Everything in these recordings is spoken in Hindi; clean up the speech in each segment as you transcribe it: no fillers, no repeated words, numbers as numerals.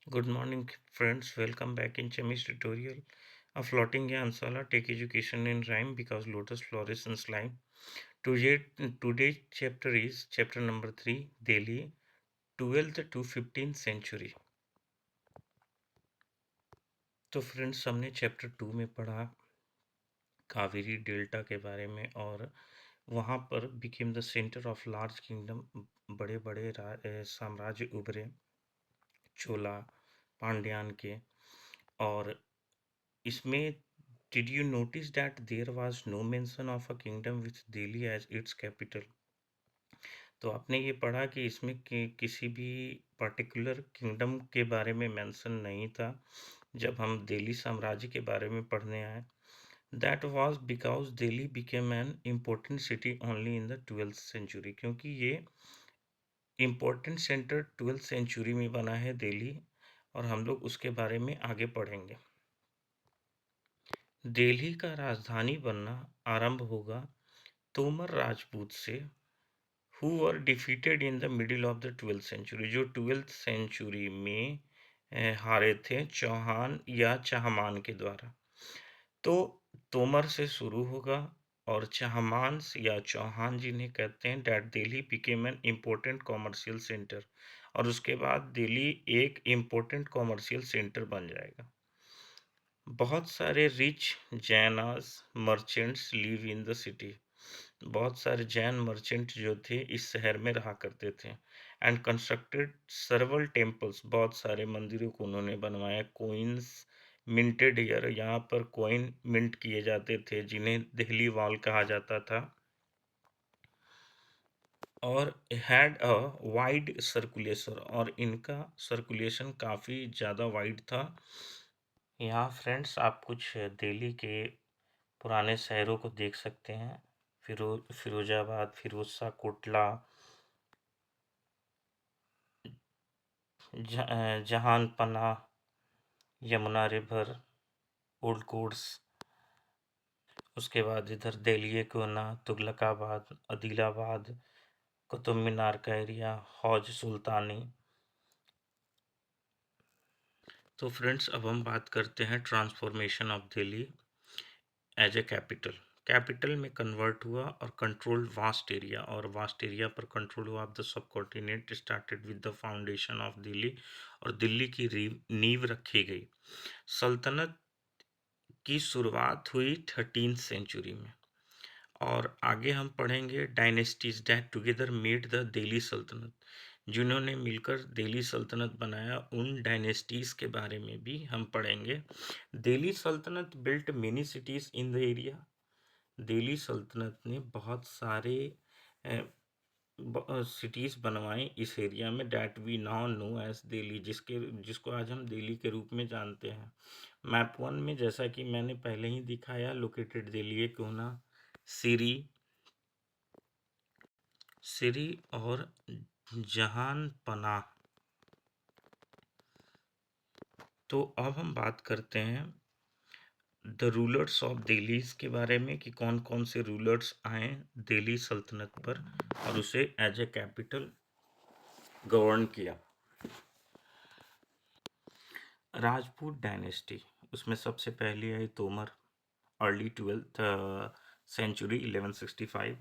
Good morning, friends. Welcome back in chemistry tutorial. A floating Ansala take education in rhyme because lotus flourishes in slime. Today's chapter is chapter number 3, Delhi, 12th to 15th century. तो फ्रेंड्स हमने चैप्टर 2 में पढ़ा कावेरी डेल्टा के बारे में और वहाँ पर became the centre of large kingdom बड़े बड़े साम्राज्य उभरे चोला पांड्यान के और इसमें did you notice that there was no mention of a kingdom with Delhi as its capital? तो आपने ये पढ़ा कि इसमें किसी भी पर्टिकुलर किंगडम के बारे में मेंशन नहीं था जब हम दिल्ली साम्राज्य के बारे में पढ़ने आए that was because Delhi became an important city only in the 12th century क्योंकि ये इम्पोर्टेंट सेंटर 12th सेंचुरी में बना है दिल्ली और हम लोग उसके बारे में आगे पढ़ेंगे दिल्ली का राजधानी बनना आरंभ होगा तोमर राजपूत से who were defeated in the middle of the 12th century जो 12th सेंचुरी में हारे थे चौहान या चाहमान के द्वारा तो तोमर से शुरू होगा और चाहमान या चौहान जिन्हें कहते हैं that Delhi became an important commercial centre और उसके बाद दिल्ली एक इम्पोर्टेंट कॉमर्शियल सेंटर बन जाएगा बहुत सारे rich Jainas merchants live in the city बहुत सारे जैन मर्चेंट जो थे इस शहर में रहा करते थे एंड कंस्ट्रक्टेड सर्वल टेम्पल्स बहुत सारे मंदिरों को उन्होंने बनवाया कोइंस मिंटेड ईयर यहाँ पर कोइन मिंट किए जाते थे जिन्हें दिल्ली वॉल कहा जाता था और हैड अ वाइड सर्कुलेशन और इनका सर्कुलेशन काफ़ी ज़्यादा वाइड था यहाँ फ्रेंड्स आप कुछ दिल्ली के पुराने शहरों को देख सकते हैं Firozabad Firozshah Kotla Jahanpanah Yamuna river old courts उसके बाद इधर देलिए कोना तुगलकाबाद आदिलाबाद कुतुब मीनार का एरिया हौज सुल्तानी तो फ्रेंड्स अब हम बात करते हैं transformation of Delhi as a capital capital में कन्वर्ट हुआ और कंट्रोल्ड वास्ट एरिया और वास्ट एरिया पर कंट्रोल हुआ of the subcontinent started with the foundation of Delhi और दिल्ली की नींव रखी गई सल्तनत की शुरुआत हुई 13th सेंचुरी में और आगे हम पढ़ेंगे dynasties that together made the Delhi सल्तनत जिन्होंने मिलकर दिल्ली सल्तनत बनाया उन डायनेस्टीज के बारे में भी हम पढ़ेंगे दिल्ली सल्तनत built many cities in the area Delhi सल्तनत ने बहुत सारे सिटीज़ बनवाई इस एरिया में that we now know as Delhi जिसको आज हम दिल्ली के रूप में जानते हैं मैप 1 में जैसा कि मैंने पहले ही दिखाया लोकेटेड दिल्ली कोना सिरी सिरी और जहानपनाह तो अब हम बात करते हैं द रूलर्स ऑफ दिल्ली के बारे में कि कौन कौन से रूलर्स आए दिल्ली सल्तनत पर और उसे एज ए कैपिटल गवर्न किया राजपूत डायनेस्टी उसमें सबसे पहले आई तोमर अर्ली 12th सेंचुरी 1165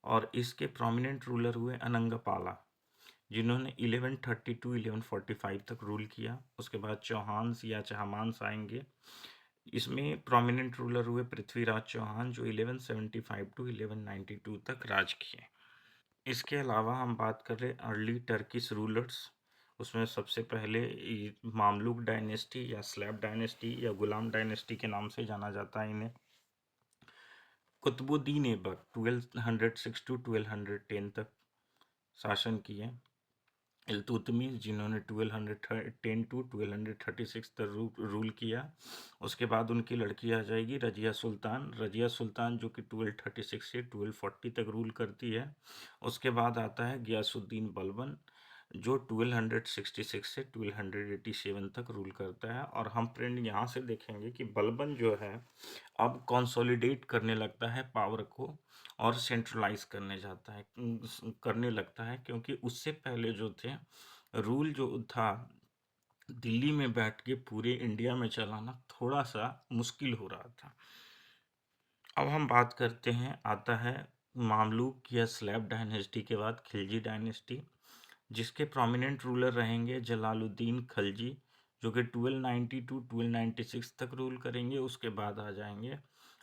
और इसके प्रोमिनेंट रूलर हुए अनंगपाला जिन्होंने 1130 1145 तक रूल किया उसके बाद चौहान्स या चहमान्स आएंगे इसमें प्रोमिनेंट रूलर हुए पृथ्वीराज चौहान जो 1175 टू 1192 तक राज किए इसके अलावा हम बात करें अर्ली टर्किश रूलर्स उसमें सबसे पहले मामलुक डायनेस्टी या स्लैब डायनेस्टी या गुलाम डायनेस्टी के नाम से जाना जाता है इन्हें कुतुबुद्दीन ऐबक 1206 टू 1210 तक शासन किए इल्तुतमिश जिन्होंने 1210 टू 1236 तक रूल किया उसके बाद उनकी लड़की आ जाएगी रजिया सुल्तान जो कि 1236 से 1240 तक रूल करती है उसके बाद आता है गियासुद्दीन बलबन जो 1266 से 1287 तक रूल करता है और हम फ्रेंड यहाँ से देखेंगे कि बलबन जो है अब कंसोलिडेट करने लगता है पावर को और सेंट्रलाइज करने लगता है क्योंकि उससे पहले जो थे रूल जो था दिल्ली में बैठ के पूरे इंडिया में चलाना थोड़ा सा मुश्किल हो रहा था। अब हम बात करते हैं, आता है मामलुक या स्लैब डायनेस्टी के बाद खिलजी डायनेस्टी, जिसके प्रोमिनेंट रूलर रहेंगे जलालुद्दीन खलजी, जो कि 1290 टू 1296 तक रूल करेंगे। उसके बाद आ जाएंगे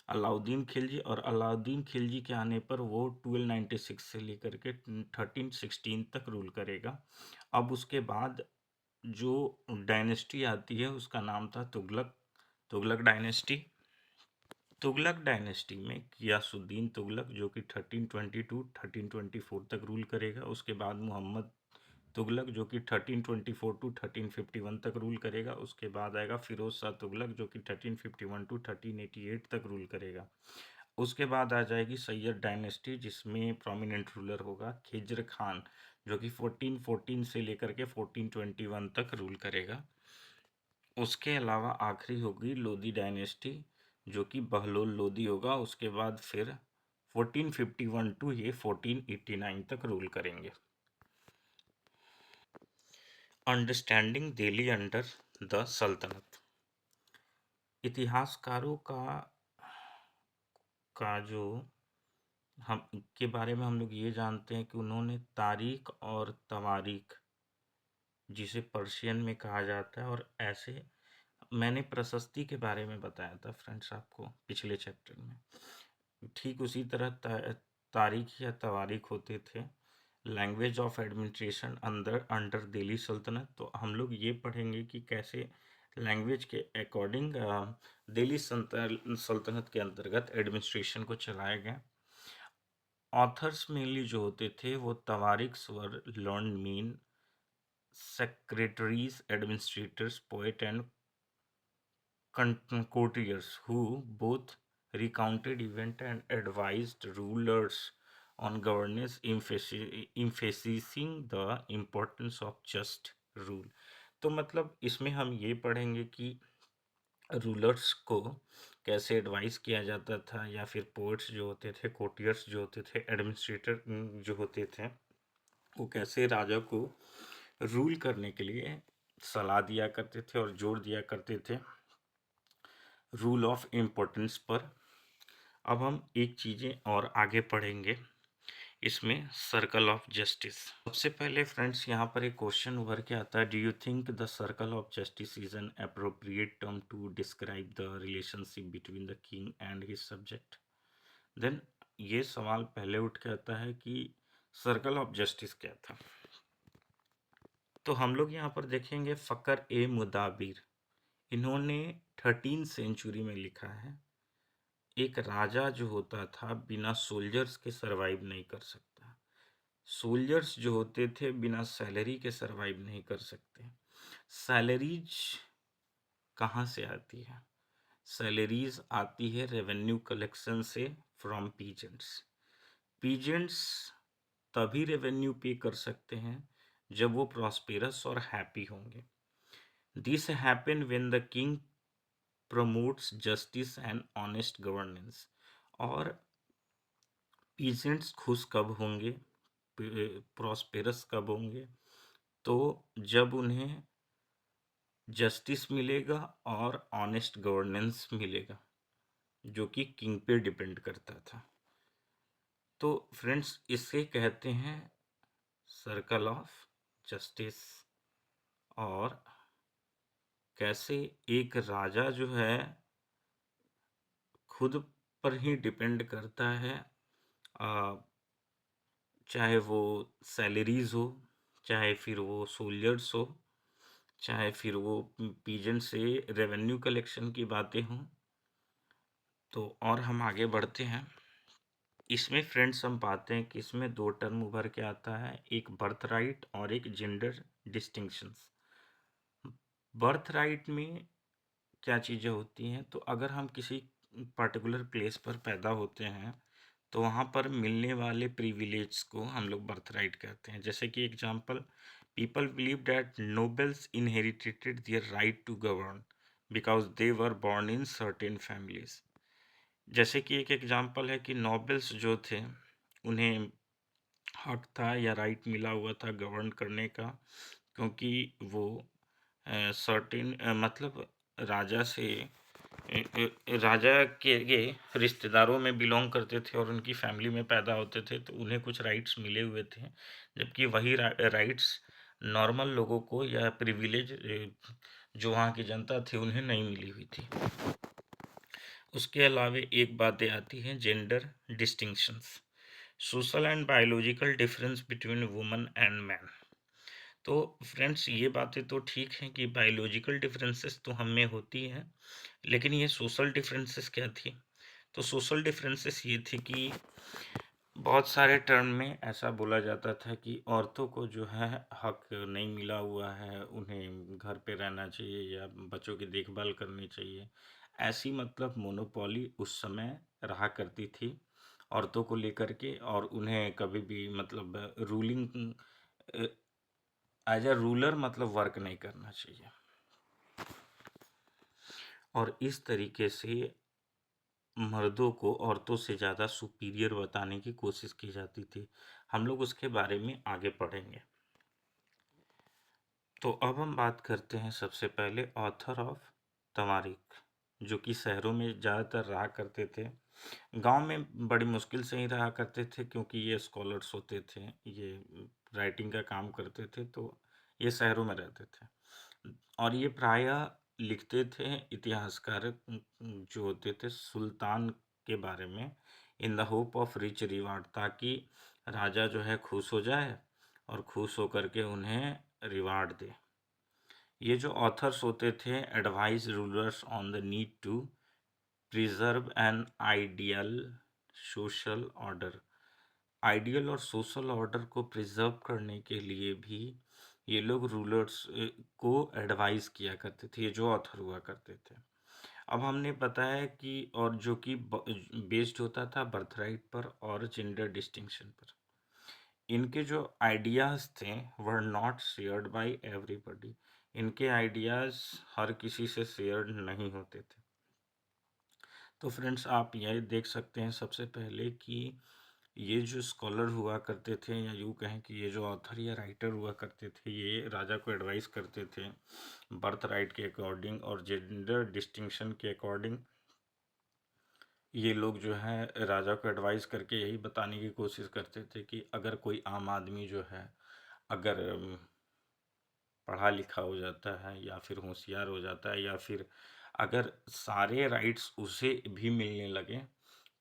अलाउद्दीन खिलजी, और अलाउद्दीन खिलजी के आने पर वो 1296 से लेकर के 1316 तक रूल करेगा। अब उसके बाद जो डायनेस्टी आती है उसका नाम था तुगलक, तुगलक डायनेस्टी। तुगलक डायनेस्टी में गियासुद्दीन तुगलक, जो कि 1322 1324 तक रूल करेगा। उसके बाद मोहम्मद तुगलक, जो कि 1324 टू 1351 तक रूल करेगा। उसके बाद आएगा फिरोज शाह तुगलक, जो कि 1351 टू 1388 तक रूल करेगा। उसके बाद आ जाएगी सैयद डायनेस्टी, जिसमें प्रोमिनेंट रूलर होगा खिज्र खान, जो कि 1414 से लेकर के 1421 तक रूल करेगा। उसके अलावा आखिरी होगी लोदी डायनेस्टी, जो कि बहलोल लोदी होगा। उसके बाद फिर 1451 टू ये 1489 तक रूल करेंगे। अंडरस्टैंडिंग दिल्ली अंडर द सल्तनत। इतिहासकारों का जो हम के बारे में हम लोग ये जानते हैं कि उन्होंने तारीख और तवारीख, जिसे पर्शियन में कहा जाता है, और ऐसे मैंने प्रशस्ति के बारे में बताया था फ्रेंड्स आपको पिछले चैप्टर में, ठीक उसी तरह तारीख या तवारीख होते थे language of administration under under Delhi सल्तनत। तो हम लोग ये पढ़ेंगे कि कैसे लैंग्वेज के अकॉर्डिंग दिल्ली सल्तनत के अंतर्गत एडमिनिस्ट्रेशन को चलाया गया। ऑथर्स मेनली जो होते थे वो tawarikhs were learn men secretaries, administrators, poet, and courtiers who both recounted event and advised rulers on governance, emphasizing the importance of just rule। तो मतलब इसमें हम ये पढ़ेंगे कि रूलर्स को कैसे एडवाइस किया जाता था, या फिर पोएट्स जो होते थे, कोर्टियर्स जो होते थे, एडमिनिस्ट्रेटर जो होते थे, वो कैसे राजा को रूल करने के लिए सलाह दिया करते थे और जोर दिया करते थे रूल ऑफ इम्पोर्टेंस पर। अब हम एक चीज़ें और आगे पढ़ेंगे इसमें, सर्कल ऑफ जस्टिस। सबसे पहले फ्रेंड्स यहाँ पर एक क्वेश्चन उभर के आता है, do you think the circle of justice is an appropriate term to describe the relationship between the king and his subject. Then ये सवाल पहले उठ के आता है कि सर्कल ऑफ जस्टिस क्या था। तो हम लोग यहाँ पर देखेंगे फ़कर ए मुदाबिर, इन्होंने 13 सेंचुरी में लिखा है, एक राजा जो होता था बिना सोल्जर्स के सरवाइव नहीं कर सकता। सोल्जर्स जो होते थे बिना सैलरी के सरवाइव नहीं कर सकते। सैलरीज कहाँ से आती है? सैलरीज आती है रेवेन्यू कलेक्शन से फ्रॉम पीजेंट्स। पीजेंट्स तभी रेवेन्यू पे कर सकते हैं जब वो प्रॉस्पेरस और हैप्पी होंगे। This happen when the king promotes justice and honest governance. और पीजेंट्स खुश कब होंगे, प्रॉस्पेरस कब होंगे? तो जब उन्हें जस्टिस मिलेगा और ऑनेस्ट गवर्नेंस मिलेगा, जो कि किंग पे डिपेंड करता था। तो फ्रेंड्स इसे कहते हैं सर्कल ऑफ जस्टिस। और कैसे एक राजा जो है खुद पर ही डिपेंड करता है, चाहे वो सैलरीज हो, चाहे फिर वो सोल्जर्स हो, चाहे फिर वो पीजेंट से रेवेन्यू कलेक्शन की बातें हों। तो और हम आगे बढ़ते हैं। इसमें फ्रेंड्स हम पाते हैं कि इसमें दो टर्म उभर के आता है, एक बर्थ राइट और एक जेंडर डिस्टिंक्शंस। बर्थ राइट में क्या चीज़ें होती हैं? तो अगर हम किसी पर्टिकुलर प्लेस पर पैदा होते हैं तो वहाँ पर मिलने वाले प्रिविलेज को हम लोग बर्थ राइट कहते हैं। जैसे कि example, people believe that nobles inherited their right to govern because they were born in certain families. जैसे कि एक एग्जाम्पल है कि नोबल्स जो थे उन्हें हक था या राइट मिला हुआ था गवर्न करने का, क्योंकि वो सर्टेन मतलब राजा से राजा के रिश्तेदारों में बिलोंग करते थे और उनकी फैमिली में पैदा होते थे, तो उन्हें कुछ राइट्स मिले हुए थे, जबकि वही राइट्स नॉर्मल लोगों को या प्रिविलेज जो वहाँ की जनता थी उन्हें नहीं मिली हुई थी। उसके अलावे एक बातें आती हैं gender distinctions, social and biological difference between woman and man. तो फ्रेंड्स ये बातें तो ठीक हैं कि बायोलॉजिकल डिफरेंसेस तो हम में होती हैं, लेकिन ये सोशल डिफरेंसेस क्या थी? तो सोशल डिफरेंसेस ये थी कि बहुत सारे टर्म में ऐसा बोला जाता था कि औरतों को जो है हक नहीं मिला हुआ है, उन्हें घर पे रहना चाहिए या बच्चों की देखभाल करनी चाहिए। ऐसी मतलब मोनोपोली उस समय रहा करती थी औरतों को लेकर के, और उन्हें कभी भी मतलब रूलिंग एज अ रूलर मतलब वर्क नहीं करना चाहिए। और इस तरीके से मर्दों को औरतों से ज़्यादा सुपीरियर बताने की कोशिश की जाती थी। हम लोग उसके बारे में आगे पढ़ेंगे। तो अब हम बात करते हैं सबसे पहले ऑथर ऑफ तवारीख, जो कि शहरों में ज़्यादातर रहा करते थे। गांव में बड़ी मुश्किल से ही रहा करते थे, क्योंकि ये स्कॉलर्स होते थे, ये राइटिंग का काम करते थे, तो ये शहरों में रहते थे। और ये प्रायः लिखते थे इतिहासकार जो होते थे सुल्तान के बारे में, in the hope of rich reward, ताकि राजा जो है खुश हो जाए और खुश होकर के उन्हें रिवार्ड दे। ये जो ऑथर्स होते थे advise rulers on the need to preserve an ideal social order. Ideal और सोशल ऑर्डर को प्रिजर्व करने के लिए भी ये लोग रूलर्स को एडवाइस किया करते थे, ये जो ऑथर हुआ करते थे। अब हमने बताया कि और जो कि बेस्ड होता था बर्थराइट पर और जेंडर डिस्टिंक्शन पर। इनके जो आइडियाज़ थे were not shared by everybody. इनके आइडियाज़ हर किसी से शेयर नहीं होते थे। तो फ्रेंड्स आप यह देख सकते हैं सबसे पहले कि ये जो स्कॉलर हुआ करते थे, या यूँ कहें कि ये जो ऑथर या राइटर हुआ करते थे, ये राजा को एडवाइस करते थे बर्थ राइट के अकॉर्डिंग और जेंडर डिस्टिंक्शन के अकॉर्डिंग। ये लोग जो है राजा को एडवाइस करके यही बताने की कोशिश करते थे कि अगर कोई आम आदमी जो है अगर पढ़ा लिखा हो जाता है या फिर होशियार हो जाता है, या फिर अगर सारे राइट्स उसे भी मिलने लगे,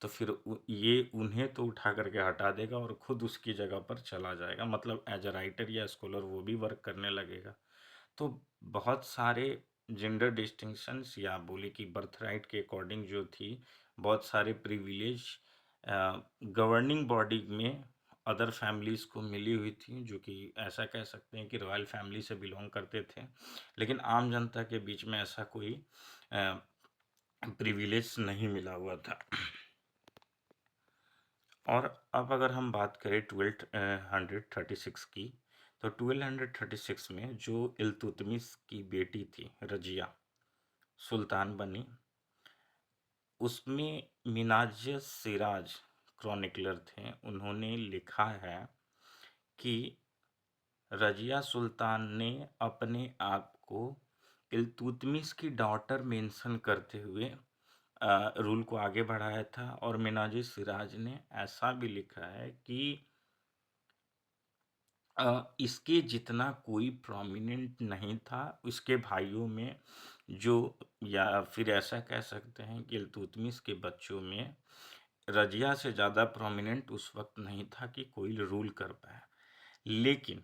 तो फिर ये उन्हें तो उठा करके हटा देगा और खुद उसकी जगह पर चला जाएगा, मतलब एज अ राइटर या स्कॉलर वो भी वर्क करने लगेगा। तो बहुत सारे जेंडर डिस्टिंक्शंस या बोले कि बर्थ राइट के अकॉर्डिंग जो थी, बहुत सारे प्रिविलेज गवर्निंग बॉडी में अदर फैमिलीज़ को मिली हुई थी, जो कि ऐसा कह सकते हैं कि रॉयल फैमिली से बिलोंग करते थे, लेकिन आम जनता के बीच में ऐसा कोई प्रिविलेज नहीं मिला हुआ था। और अब अगर हम बात करें 1236 की, तो 1236 में जो इल्तुतमिश की बेटी थी रजिया सुल्तान बनी, उसमें मिनाज सिराज क्रॉनिकलर थे, उन्होंने लिखा है कि रजिया सुल्तान ने अपने आप को इल्तुतमिश की डॉटर मेंशन करते हुए रूल को आगे बढ़ाया था। और मिनाज सिराज ने ऐसा भी लिखा है कि इसके जितना कोई प्रोमिनेंट नहीं था उसके भाइयों में, जो या फिर ऐसा कह सकते हैं कि इल्तुतमिश के बच्चों में रजिया से ज़्यादा प्रोमिनेंट उस वक्त नहीं था कि कोई रूल कर पाए। लेकिन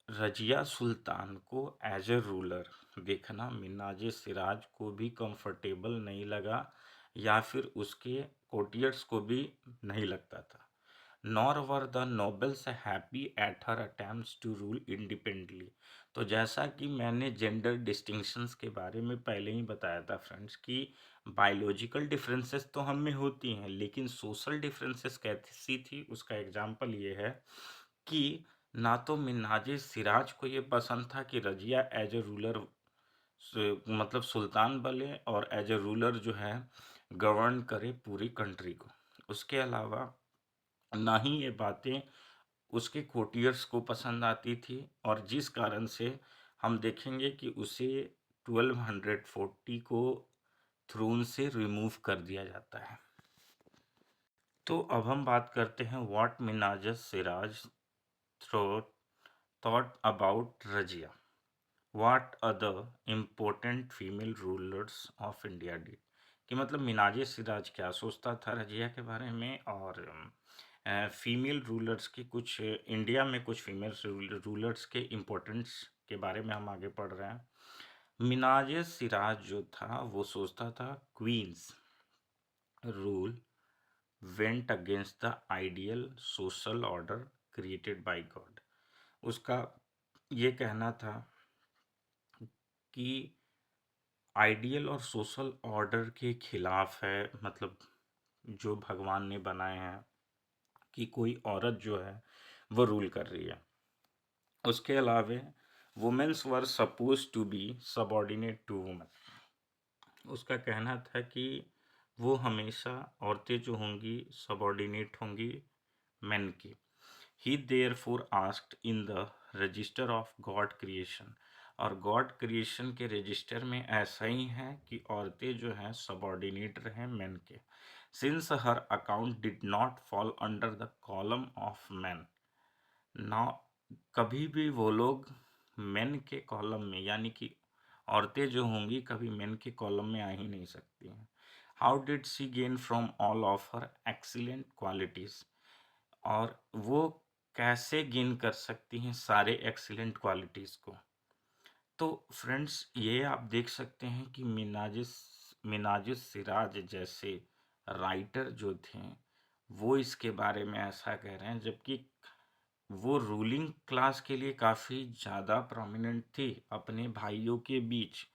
रजिया सुल्तान को एज ए रूलर देखना मिन्हाज सिराज को भी कंफर्टेबल नहीं लगा, या फिर उसके कोर्टियर्स को भी नहीं लगता था। Nor were the nobles happy at her attempts to rule independently. तो जैसा कि मैंने जेंडर डिस्टिंक्शंस के बारे में पहले ही बताया था फ्रेंड्स कि बायोलॉजिकल डिफरेंसेस तो हम में होती हैं, लेकिन सोशल डिफरेंसेस कैसी थी उसका एग्जांपल ये है कि ना तो मिन्हाज सिराज को ये पसंद था कि रजिया एज ए रूलर मतलब सुल्तान बने और एज ए रूलर जो है गवर्न करे पूरी कंट्री को। उसके अलावा ना ही ये बातें उसके कोर्टियर्स को पसंद आती थी, और जिस कारण से हम देखेंगे कि उसे 1240 को थ्रोन से रिमूव कर दिया जाता है। तो अब हम बात करते हैं what Minhajus Siraj thought about Razia, what other important female rulers of India did, कि मतलब मिनाज सिराज क्या सोचता था रजिया के बारे में, और फीमेल रूलर्स की कुछ इंडिया में कुछ फीमेल रूलर्स के इम्पोर्टेंस के बारे में हम आगे पढ़ रहे हैं। मिनाज सिराज जो था वो सोचता था queen's rule went against the ideal social order created by God. उसका ये कहना था कि आइडियल और सोशल ऑर्डर के खिलाफ है, मतलब जो भगवान ने बनाए हैं कि कोई औरत जो है वो रूल कर रही है। उसके अलावे women's were suppose to be subordinate to women. उसका कहना था कि वो हमेशा औरतें जो होंगी सबॉर्डिनेट होंगी मेन की। He therefore asked in the register of God creation, और गॉड क्रिएशन के रजिस्टर में ऐसा ही है कि औरतें जो हैं सबॉर्डिनेट रहें मेन के, since her account did not fall under the column of man. ना कभी भी वो लोग मेन के कॉलम में, यानी कि औरतें जो होंगी कभी मेन के कॉलम में आ ही नहीं सकती हैं। How did she gain from all of her excellent qualities, और वो कैसे गेन कर सकती हैं सारे एक्सीलेंट क्वालिटीज को। तो फ्रेंड्स ये आप देख सकते हैं कि मिनाजिस मिनाजिस सिराज जैसे राइटर जो थे वो इसके बारे में ऐसा कह रहे हैं, जबकि वो रूलिंग क्लास के लिए काफ़ी ज़्यादा प्रोमिनेंट थी अपने भाइयों के बीच।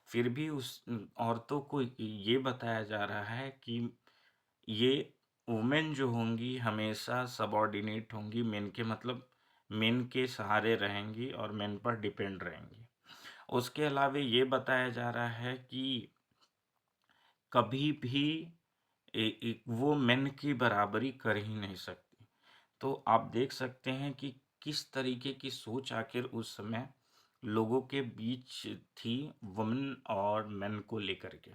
फिर भी उस औरतों को ये बताया जा रहा है कि ये वुमेन जो होंगी हमेशा सबॉर्डिनेट होंगी मेन के, मतलब मेन के सहारे रहेंगी और मेन पर डिपेंड रहेंगी। उसके अलावा ये बताया जा रहा है कि कभी भी वो मेन की बराबरी कर ही नहीं सकती। तो आप देख सकते हैं कि किस तरीके की सोच आखिर उस समय लोगों के बीच थी वुमेन और मेन को लेकर के।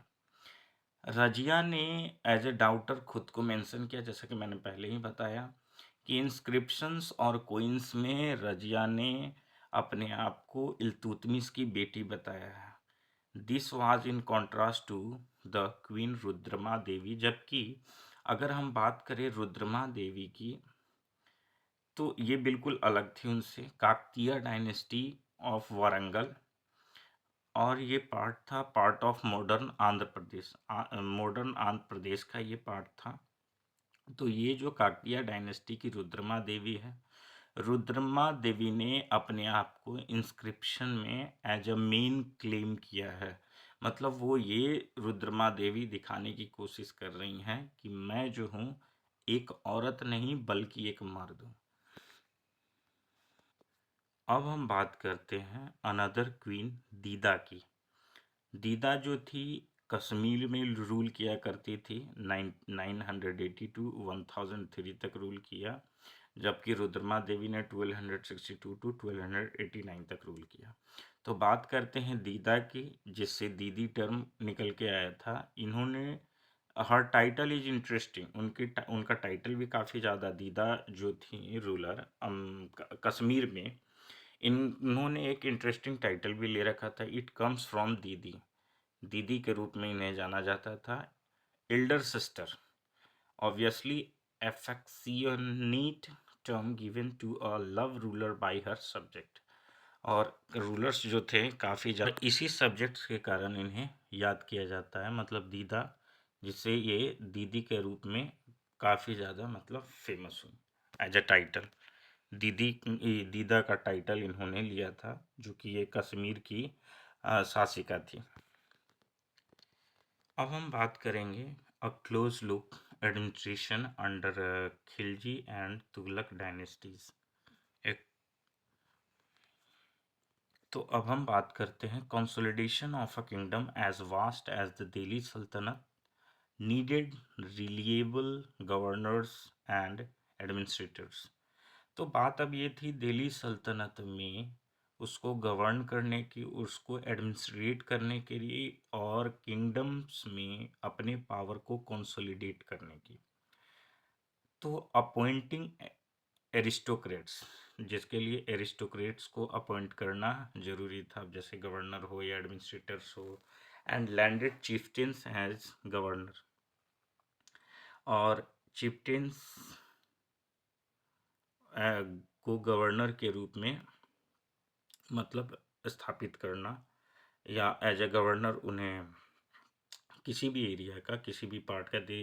रजिया ने एज ए डाउटर खुद को मेंशन किया, जैसा कि मैंने पहले ही बताया कि इंस्क्रिप्शंस और कोइंस में रजिया ने अपने आप को इल्तुतमिश की बेटी बताया है। This was in contrast to the queen Rudrama Devi, जबकि अगर हम बात करें रुद्रमा देवी की तो ये बिल्कुल अलग थी उनसे, काकतीय डायनेस्टी ऑफ वारंगल, और ये part of modern Andhra Pradesh, modern Andhra Pradesh का ये पार्ट था। तो ये जो काकतीय डायनेस्टी की रुद्रमा देवी है, रुद्रमा देवी ने अपने आप को इंस्क्रिप्शन में एज अ मेन क्लेम किया है। मतलब वो ये रुद्रमा देवी दिखाने की कोशिश कर रही हैं कि मैं जो हूँ एक औरत नहीं बल्कि एक मर्द हूँ। अब हम बात करते हैं अनदर क्वीन दीदा की। दीदा जो थी कश्मीर में रूल किया करती थी, 980 टू 1003 तक रूल किया, जबकि रुद्रमा देवी ने 1262 टू 1289 तक रूल किया। तो बात करते हैं दीदा की, जिससे दीदी टर्म निकल के आया था। इन्होंने हर टाइटल इज इंटरेस्टिंग, उनका टाइटल भी काफ़ी ज़्यादा, दीदा जो थी रूलर कश्मीर में, इन्होंने एक इंटरेस्टिंग टाइटल भी ले रखा था, इट कम्स फ्रॉम दीदी। दीदी के रूप में इन्हें जाना जाता था। Elder sister, obviously affectionate term given to a love ruler by her subject, और रूलर्स जो थे काफ़ी ज़्यादा इसी सब्जेक्ट्स के कारण इन्हें याद किया जाता है, मतलब दीदा, जिससे ये दीदी के रूप में काफ़ी ज़्यादा मतलब फेमस हुई एज अ टाइटल। दीदी दीदा का टाइटल इन्होंने लिया था, जो कि ये कश्मीर की शासिका थी। अब हम बात करेंगे a close look administration under Khilji and Tughlaq dynasties. एक तो अब हम बात करते हैं consolidation of a kingdom as vast as the Delhi सल्तनत needed reliable governors and administrators. तो बात अब ये थी दिल्ली सल्तनत में उसको गवर्न करने की, उसको एडमिनिस्ट्रेट करने के लिए और किंगडम्स में अपने पावर को कंसोलिडेट करने की। तो अपॉइंटिंग एरिस्टोक्रेट्स, जिसके लिए एरिस्टोक्रेट्स को अपॉइंट करना जरूरी था, जैसे गवर्नर हो या एडमिनिस्ट्रेटर्स हो, एंड लैंडेड चिफ्टिन्स एज गवर्नर, और चिफ्टिन्स को गवर्नर के रूप में मतलब स्थापित करना, या एज ए गवर्नर उन्हें किसी भी एरिया का, किसी भी पार्ट का, दे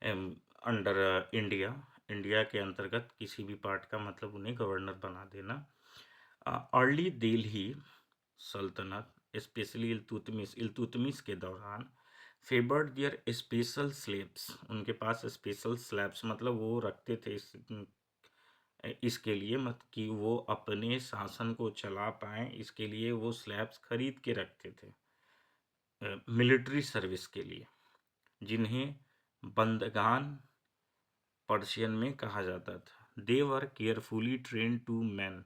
अंडर इंडिया, इंडिया के अंतर्गत किसी भी पार्ट का मतलब उन्हें गवर्नर बना देना। अर्ली दिल्ली सल्तनत, स्पेशली इल्तुतमिश के दौरान, फेवर्ड दियर स्पेशल स्लैब्स, उनके पास स्पेशल स्लैब्स मतलब वो रखते थे इसके लिए मत कि वो अपने शासन को चला पाएं, इसके लिए वो स्लैब्स खरीद के रखते थे मिलिट्री सर्विस के लिए, जिन्हें बंदगान पर्शियन में कहा जाता था। They were carefully train to man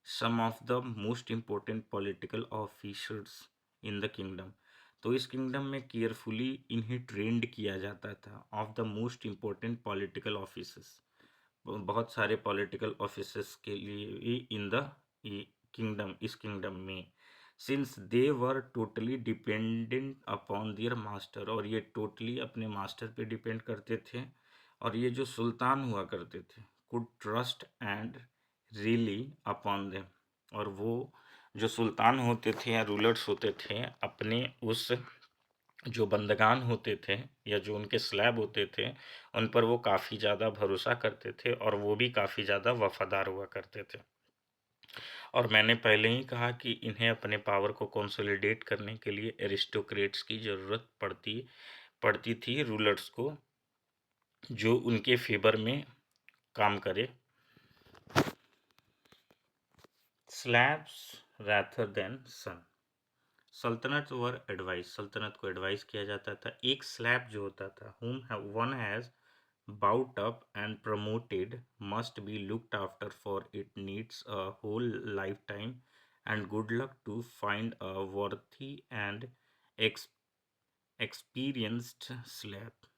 some of the most important political officers in the kingdom. तो इस किंगडम में केयरफुली इन्हें ट्रेंड किया जाता था of the most important political officers, बहुत सारे पॉलिटिकल ऑफिसर्स के लिए इन द किंगडम, इस किंगडम में, since they were totally dependent upon their master, और ये टोटली अपने मास्टर पे डिपेंड करते थे, और ये जो सुल्तान हुआ करते थे could trust and relief upon them, और वो जो सुल्तान होते थे या रूलर्स होते थे अपने उस जो बंदगान होते थे या जो उनके स्लैब होते थे उन पर वो काफ़ी ज़्यादा भरोसा करते थे, और वो भी काफ़ी ज़्यादा वफादार हुआ करते थे। और मैंने पहले ही कहा कि इन्हें अपने पावर को कंसोलिडेट करने के लिए एरिस्टोक्रेट्स की ज़रूरत पड़ती पड़ती थी, रूलर्स को जो उनके फेवर में काम करे। स्लैब्स रादर देन सन, सल्तनत वर एडवाइस, सल्तनत को एडवाइस किया जाता था। एक स्लैब जो होता था, whom one has brought up and promoted must be looked after, for it needs a whole lifetime and good luck to find a worthy and ex experienced slab।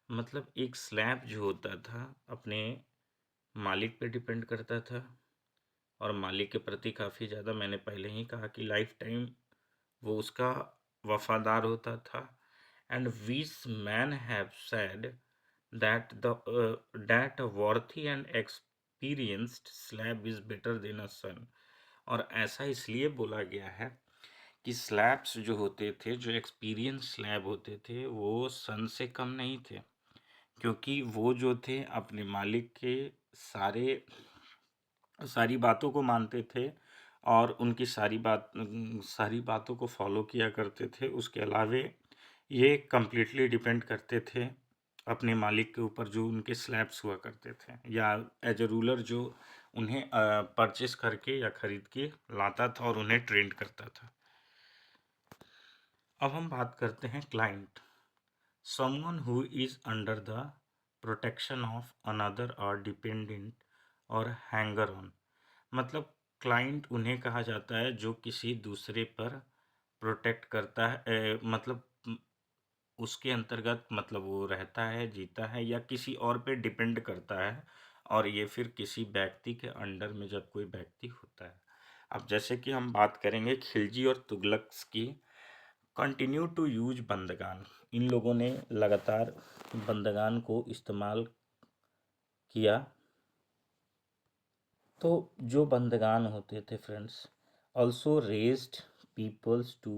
मतलब एक स्लैब जो होता था अपने मालिक पे डिपेंड करता था, और मालिक के प्रति काफ़ी ज़्यादा, मैंने पहले ही कहा कि लाइफ टाइम वो उसका वफादार होता था। And which man have said that that worthy and experienced slave is better than a son, और ऐसा इसलिए बोला गया है कि स्लैब्स जो होते थे, जो एक्सपीरियंस स्लैब होते थे, वो सन से कम नहीं थे, क्योंकि वो जो थे अपने मालिक के सारी बातों को मानते थे, और उनकी सारी बातों को फॉलो किया करते थे। उसके अलावे ये कम्प्लीटली डिपेंड करते थे अपने मालिक के ऊपर, जो उनके स्लैब्स हुआ करते थे, या एज ए रूलर जो उन्हें परचेस करके या खरीद के लाता था और उन्हें ट्रेंड करता था। अब हम बात करते हैं client, someone who is under the protection of another or dependent or hanger on। मतलब क्लाइंट उन्हें कहा जाता है जो किसी दूसरे पर प्रोटेक्ट करता है, मतलब उसके अंतर्गत मतलब वो रहता है, जीता है, या किसी और पे डिपेंड करता है, और ये फिर किसी व्यक्ति के अंडर में जब कोई व्यक्ति होता है। अब जैसे कि हम बात करेंगे खिलजी और तुगलक्स की, कंटिन्यू टू यूज बंदगान, इन लोगों ने लगातार बंदगान को इस्तेमाल किया। तो जो बंदगान होते थे friends, also raised peoples to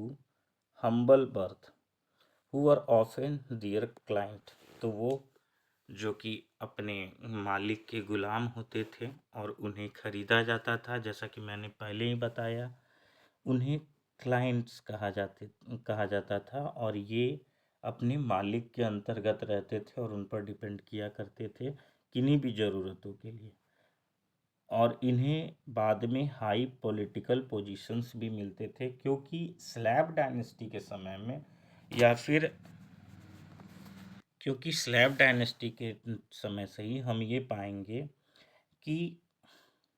humble birth who are often their client. तो वो जो कि अपने मालिक के गुलाम होते थे और उन्हें खरीदा जाता था, जैसा कि मैंने पहले ही बताया, उन्हें क्लाइंट्स कहा जाता था, और ये अपने मालिक के अंतर्गत रहते थे और उन पर डिपेंड किया करते थे किन्हीं भी ज़रूरतों के लिए, और इन्हें बाद में हाई पॉलिटिकल पोजीशंस भी मिलते थे, क्योंकि स्लैब डायनेस्टी के समय में, या फिर क्योंकि स्लैब डायनेस्टी के समय से ही हम ये पाएंगे कि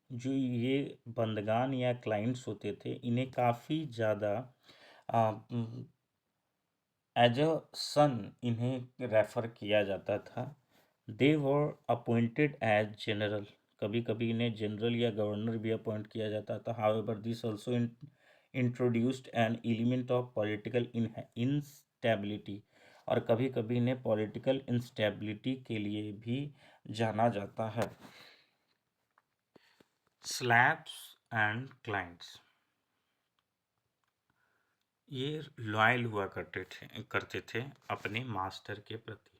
जो ये बंदगान या क्लाइंट्स होते थे, इन्हें काफ़ी ज़्यादा एज अ सन इन्हें रेफर किया जाता था। They were appointed as general, कभी कभी इन्हें जनरल या गवर्नर भी अपॉइंट किया जाता था। However this also introduced an element of political instability, और कभी कभी इन्हें पॉलिटिकल इंस्टेबिलिटी के लिए भी जाना जाता है। स्लैब्स एंड क्लाइंट्स, ये लॉयल हुआ करते थे अपने मास्टर के प्रति,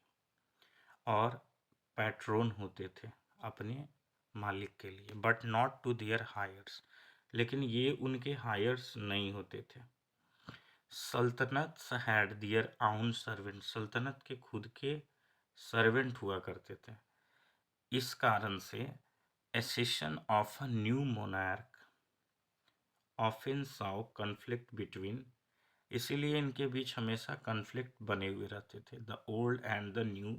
और पैट्रोन होते थे अपने मालिक के लिए, but not to their heirs, लेकिन ये उनके हायर्स नहीं होते थे। सल्तनत हैड देयर आउन सर्वेंट, सल्तनत के खुद के सर्वेंट हुआ करते थे। इस कारण से accession of a new monarch often saw conflict between, इसीलिए इनके बीच हमेशा कन्फ्लिक्ट बने हुए रहते थे। The old and the new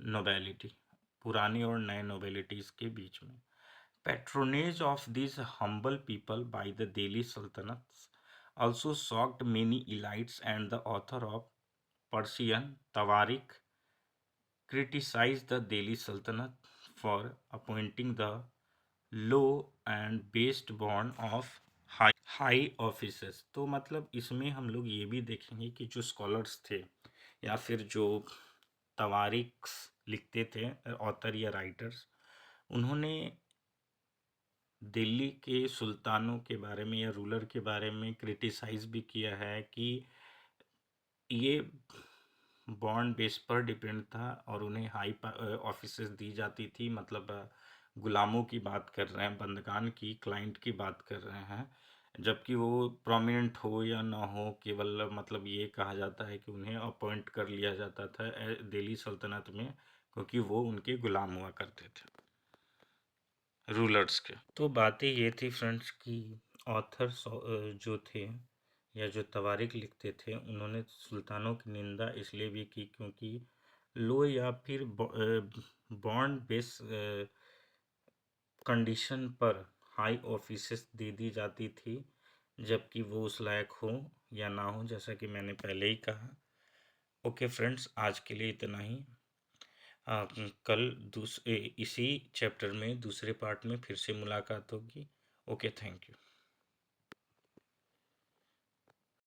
nobility, पुरानी और नए नोबेलिटीज के बीच में। Patronage of this humble people by the Delhi सल्तनत also shocked many elites, and the author of Persian Tawarikh criticized the Delhi Sultanate for appointing the low and based born of high officers. तो मतलब इसमें हम लोग ये भी देखेंगे कि जो स्कॉलर्स थे या फिर जो तवारीख लिखते थे, ऑथर या राइटर्स, उन्होंने दिल्ली के सुल्तानों के बारे में या रूलर के बारे में क्रिटिसाइज भी किया है कि ये बॉन्ड बेस पर डिपेंड था और उन्हें हाई ऑफिसेस दी जाती थी। मतलब गुलामों की बात कर रहे हैं, बंदगान की, क्लाइंट की बात कर रहे हैं, जबकि वो प्रोमिनेंट हो या ना हो, केवल मतलब ये कहा जाता है कि उन्हें अपॉइंट कर लिया जाता था दिल्ली सल्तनत में, क्योंकि वो उनके गुलाम हुआ करते थे, रूलर्स के। तो बातें ये थी फ्रेंड्स कि ऑथर्स जो थे या जो तवारीख लिखते थे, उन्होंने सुल्तानों की निंदा इसलिए भी की क्योंकि लो या फिर बॉन्ड बेस कंडीशन पर हाई ऑफिसेस दे दी जाती थी, जबकि वो उस लायक हो या ना हो, जैसा कि मैंने पहले ही कहा। ओके फ्रेंड्स, आज के लिए इतना ही। कल इसी चैप्टर में दूसरे पार्ट में फिर से मुलाकात होगी। Okay, thank you.